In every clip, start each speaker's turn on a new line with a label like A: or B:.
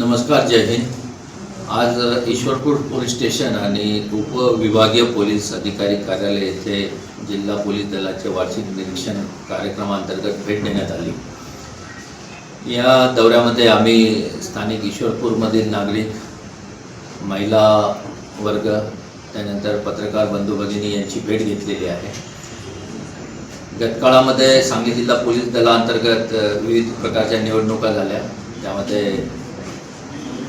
A: नमस्कार, जय हिंद। आज Ishwarpur police station आणि उपविभागीय पोलीस अधिकारी कार्यालय येथे जिल्हा पोलीस दलाचे वार्षिक निरीक्षण कार्यक्रमांतर्गत भेट देण्यात आली। या दौऱ्यामध्ये आम्ही स्थानिक ईश्वरपूरमधील नागरिक, महिला वर्ग, त्यानंतर पत्रकार बंधू भगिनी यांची भेट घेतलेली आहे। गतकाळामध्ये सांगली जिल्हा पोलीस दलाअंतर्गत विविध प्रकारच्या निवडणुका झाल्या। त्यामध्ये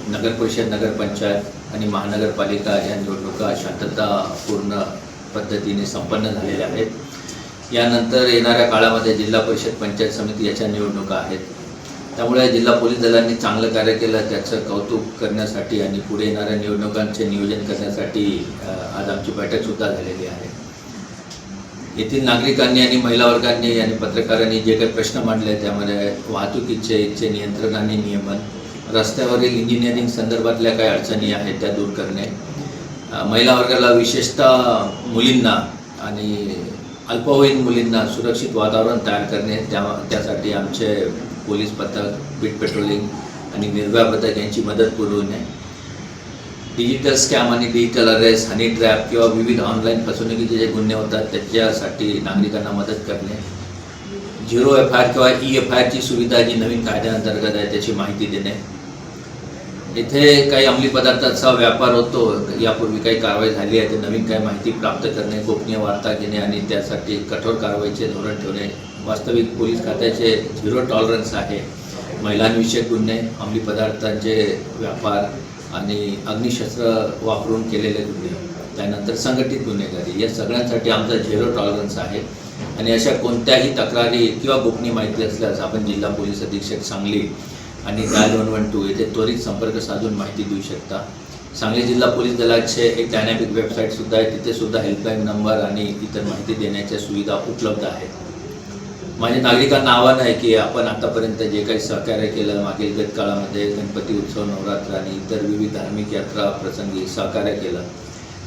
A: नगर परिषद, नगरपंचायत आणि महानगरपालिका या निवडणुका शांततापूर्ण पद्धतीने संपन्न झालेल्या आहेत। यानंतर येणाऱ्या काळामध्ये जिल्हा परिषद, पंचायत समिती याच्या निवडणुका आहेत। त्यामुळे जिल्हा पोलीस दलांनी चांगलं कार्य केलं, त्याचं कौतुक करण्यासाठी आणि पुढे येणाऱ्या निवडणुकांचे नियोजन करण्यासाठी आज आमची बैठकसुद्धा झालेली आहे। येथील नागरिकांनी आणि महिला वर्गांनी आणि पत्रकारांनी जे काही प्रश्न मांडले त्यामध्ये वाहतुकीचे नियंत्रण आणि नियमन, रस्त्यावरील इंजिनिअरिंग संदर्भातल्या काही अडचणी आहेत त्या दूर करणे, महिला वर्गाला विशेषतः मुलींना आणि अल्पवयीन मुलींना सुरक्षित वातावरण तयार करणे, त्यासाठी आमचे पोलीस पथक, बीट पेट्रोलिंग आणि निर्भया पथक यांची मदत पुरवणे, डिजिटल स्कॅम आणि डिजिटल अरेस्ट, हनी ट्रॅप किंवा विविध ऑनलाईन फसवणुकीचे जे गुन्हे होतात त्याच्यासाठी नागरिकांना मदत करणे, 0 FIR किंवा EFIR ची सुविधा जी नवीन कायद्याअंतर्गत आहे त्याची माहिती देणे, इथे काही अंमली पदार्थाचा व्यापार होतो, यापूर्वी काही कारवाई झाली आहे, ते नवीन काही माहिती प्राप्त करणे, गोपनीय वार्ता घेणे आणि त्यासाठी कठोर कारवाईचे धोरण ठेवणे। वास्तविक पोलीस खात्याचे 0 टॉलरन्स आहे महिलांविषयक गुन्हे, अंमली पदार्थांचे व्यापार आणि अग्निशस्त्र वापरून केलेले गुन्हे, त्यानंतर संघटित गुन्हेगारी, या सगळ्यांसाठी आमचा 0 टॉलरन्स आहे। आणि अशा कोणत्याही तक्रारी किंवा गोपनीय माहिती असल्यास आपण जिल्हा पोलीस अधीक्षक सांगली आणि डायल 112 येथे त्वरित संपर्क साधून माहिती देऊ शकता। सांगली जिल्हा पोलीस दलाचे एक डायनॅमिक वेबसाईटसुद्धा आहे, तिथे सुद्धा हेल्पलाईन नंबर आणि इतर माहिती देण्याच्या सुविधा उपलब्ध आहेत। माझे नागरिकांना आव्हान आहे की आपण आतापर्यंत जे काही सहकार्य केलं, मागील गतकाळामध्ये गणपती उत्सव, नवरात्र आणि इतर विविध धार्मिक यात्रा प्रसंगी सहकार्य केलं,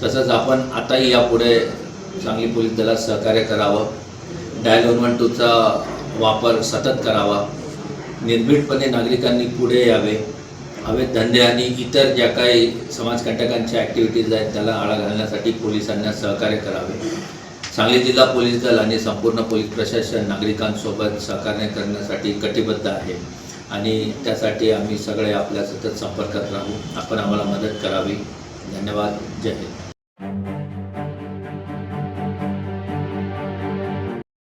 A: तसंच आपण आताही यापुढे सांगली पोलीस दलात सहकार्य करावं। डायल 112चा वापर सतत करावा। निर्भीडपणे नागरिकांनी पुढे यावे। अवैध धंदे आणि इतर ज्या काही समाजकंटकांच्या ॲक्टिव्हिटीज आहेत त्याला आळा घालण्यासाठी पोलिसांना सहकार्य करावे। सांगली जिल्हा पोलीस दल आणि संपूर्ण पोलीस प्रशासन नागरिकांसोबत सहकार्य करण्यासाठी कटिबद्ध आहे आणि त्यासाठी आम्ही सगळे आपल्या सतत संपर्कात राहू। आपण आम्हाला मदत करावी। धन्यवाद। जय हिंद।